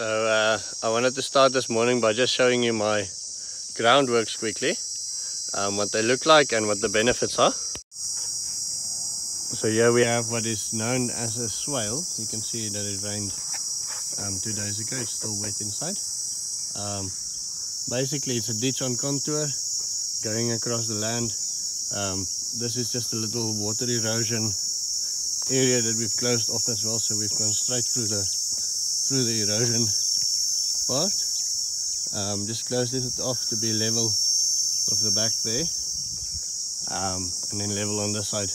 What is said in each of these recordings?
So I wanted to start this morning by just showing you my groundworks quickly, what they look like and what the benefits are. So here we have what is known as a swale. You can see that it rained 2 days ago. It's still wet inside. Basically it's a ditch on contour going across the land. This is just a little water erosion area that we've closed off as well, so we've gone straight through the erosion part. Just closed it off to be level with the back there, and then level on this side.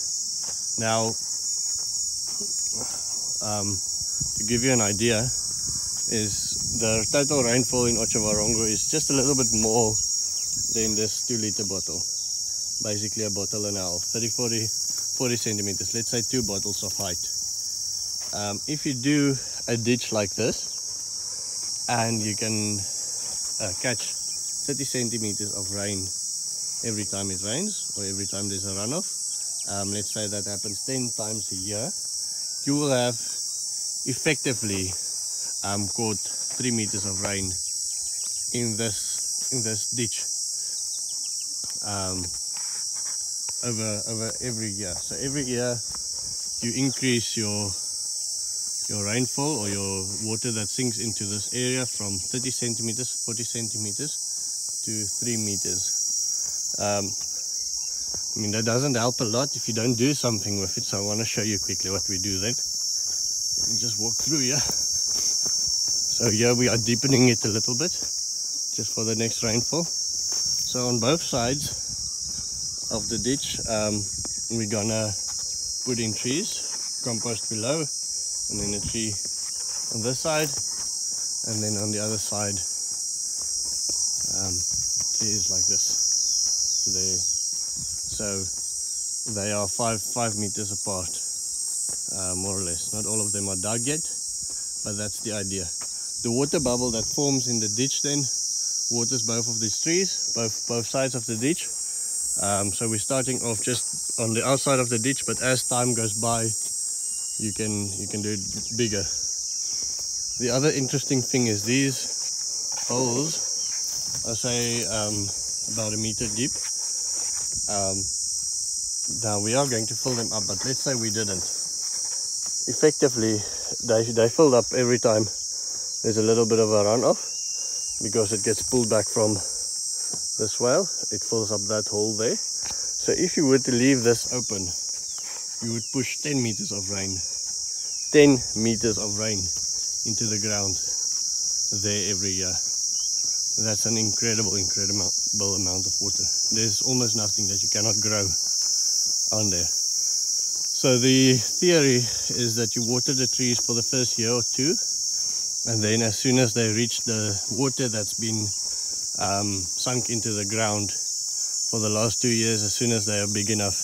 Now to give you an idea, is the total rainfall in Otjavarongo is just a little bit more than this 2-liter bottle, basically a bottle and a half, 40 centimeters, let's say 2 bottles of height. If you do a ditch like this and you can catch 30 centimeters of rain every time it rains or every time there's a runoff, let's say that happens 10 times a year, you will have effectively caught 3 meters of rain in this ditch over every year. So every year you increase your rainfall or your water that sinks into this area from 30 centimeters, 40 centimeters to 3 meters. I mean, that doesn't help a lot if you don't do something with it, so I want to show you quickly what we do then. Let me just walk through here. So here we are deepening it a little bit just for the next rainfall. So on both sides of the ditch we're gonna put in trees, compost below, and then a tree on this side, and then on the other side trees like this there. So they are 5 meters apart, more or less. Not all of them are dug yet, but that's the idea. The water bubble that forms in the ditch then waters both of these trees, both sides of the ditch. So we're starting off just on the outside of the ditch, but as time goes by you can do it bigger. The other interesting thing is these holes are, say, about 1 meter deep. Now we are going to fill them up, but let's say we didn't. Effectively they filled up every time there's a little bit of a runoff, because it gets pulled back from the swale. It fills up that hole there. So if you were to leave this open, you would push 10 meters of rain. 10 meters of rain into the ground there every year. That's an incredible amount of water. There's almost nothing that you cannot grow on there. So the theory is that you water the trees for the first year or two, and then as soon as they reach the water that's been sunk into the ground for the last 2 years, as soon as they are big enough,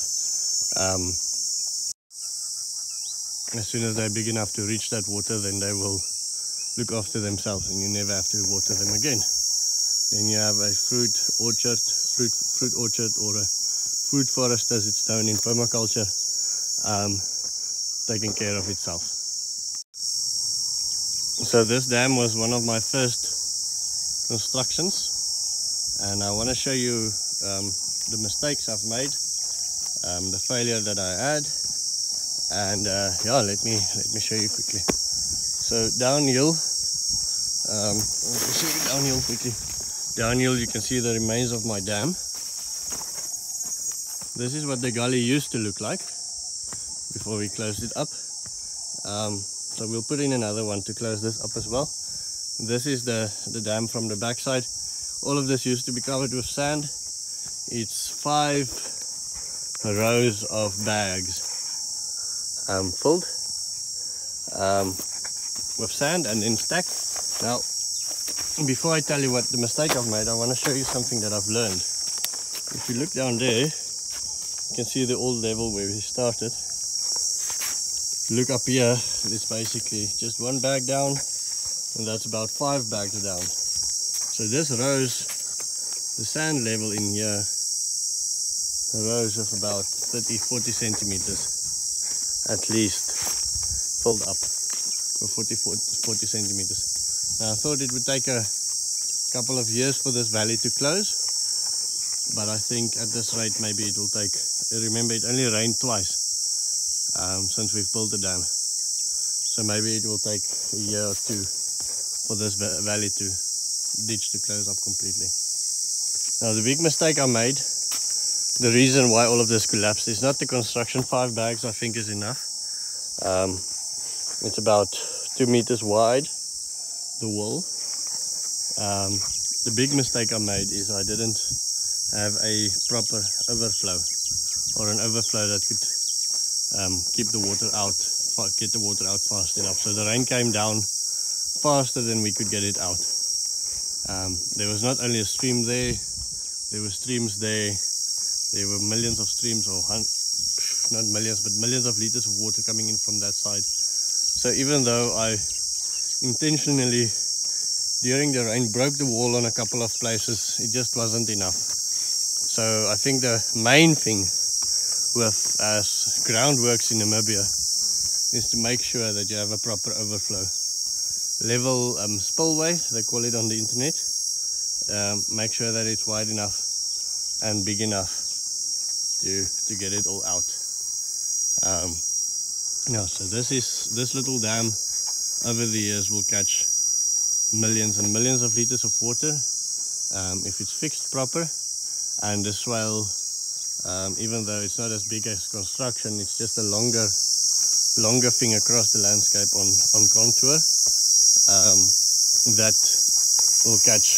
to reach that water, then they will look after themselves and you never have to water them again. Then you have a fruit orchard or a fruit forest, as it's known in permaculture, taking care of itself. So this dam was one of my first constructions, and I want to show you the mistakes I've made, the failure that I had, and yeah, let me show you quickly. So downhill, let me show you downhill quickly. Downhill you can see the remains of my dam. This is what the gully used to look like before we closed it up. So we'll put in another one to close this up as well. This is the dam from the backside. All of this used to be covered with sand. It's 5 rows of bags filled with sand and then stacked. Now, before I tell you what the mistake I've made, I want to show you something that I've learned. If you look down there, you can see the old level where we started. Look up here, it's basically just 1 bag down, and that's about 5 bags down. So this rose, the sand level in here rose of about 30-40 centimeters at least, filled up with 40 centimeters. Now, I thought it would take a couple of years for this valley to close, but I think at this rate maybe it will take, remember it only rained twice since we've built the dam, so maybe it will take a year or two for this valley to ditch to close up completely. Now the big mistake I made, the reason why all of this collapsed, is not the construction. 5 bags I think is enough. It's about 2 meters wide, the wall. The big mistake I made is I didn't have a proper overflow, or an overflow that could keep the water out, get the water out fast enough. So the rain came down faster than we could get it out. There was not only a stream there, there were streams there. There were millions of streams, or not millions, but millions of liters of water coming in from that side. So even though I intentionally during the rain broke the wall on a couple of places, it just wasn't enough. So I think the main thing with groundworks in Namibia is to make sure that you have a proper overflow. Level spillway, they call it on the internet. Make sure that it's wide enough and big enough to get it all out. So this little dam over the years will catch millions and millions of liters of water if it's fixed proper. And the swale, even though it's not as big as construction, it's just a longer thing across the landscape on contour, that will catch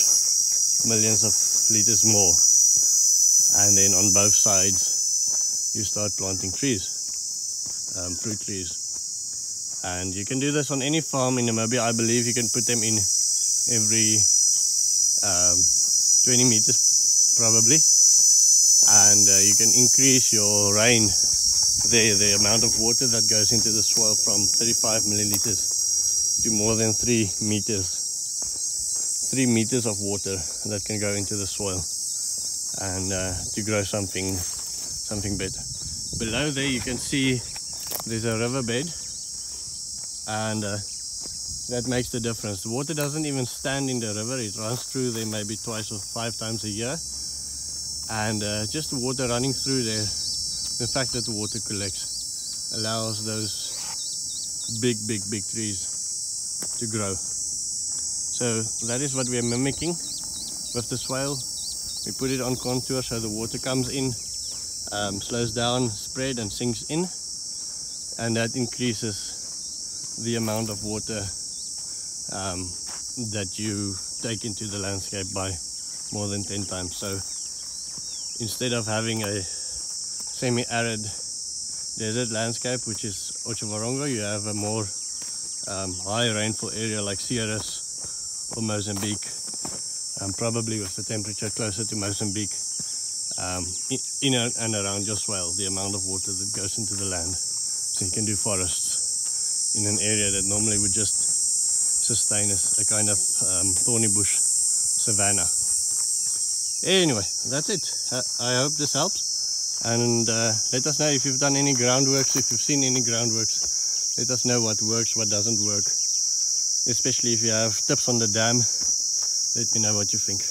millions of liters more. And then on both sides you start planting trees, fruit trees. And you can do this on any farm in Namibia. I believe you can put them in every 20 meters probably, and you can increase your rain there, the amount of water that goes into the swale, from 35 milliliters to more than 3 meters. 3 meters of water that can go into the soil and to grow something better. Below there you can see there's a riverbed, and that makes the difference. The water doesn't even stand in the river, it runs through there maybe twice or 5 times a year. And just the water running through there, the fact that the water collects, allows those big trees to grow. So that is what we are mimicking with the swale. We put it on contour so the water comes in, slows down, spread and sinks in, and that increases the amount of water that you take into the landscape by more than 10 times. So instead of having a semi-arid desert landscape, which is Otjavarongo, you have a more high rainfall area like Sierras or Mozambique, probably with the temperature closer to Mozambique, in and around your swale, the amount of water that goes into the land. So you can do forests in an area that normally would just sustain as a kind of thorny bush savanna. Anyway, that's it. I hope this helps, and let us know if you've done any groundworks, if you've seen any groundworks. Let us know what works, what doesn't work, especially if you have tips on the dam. Let me know what you think.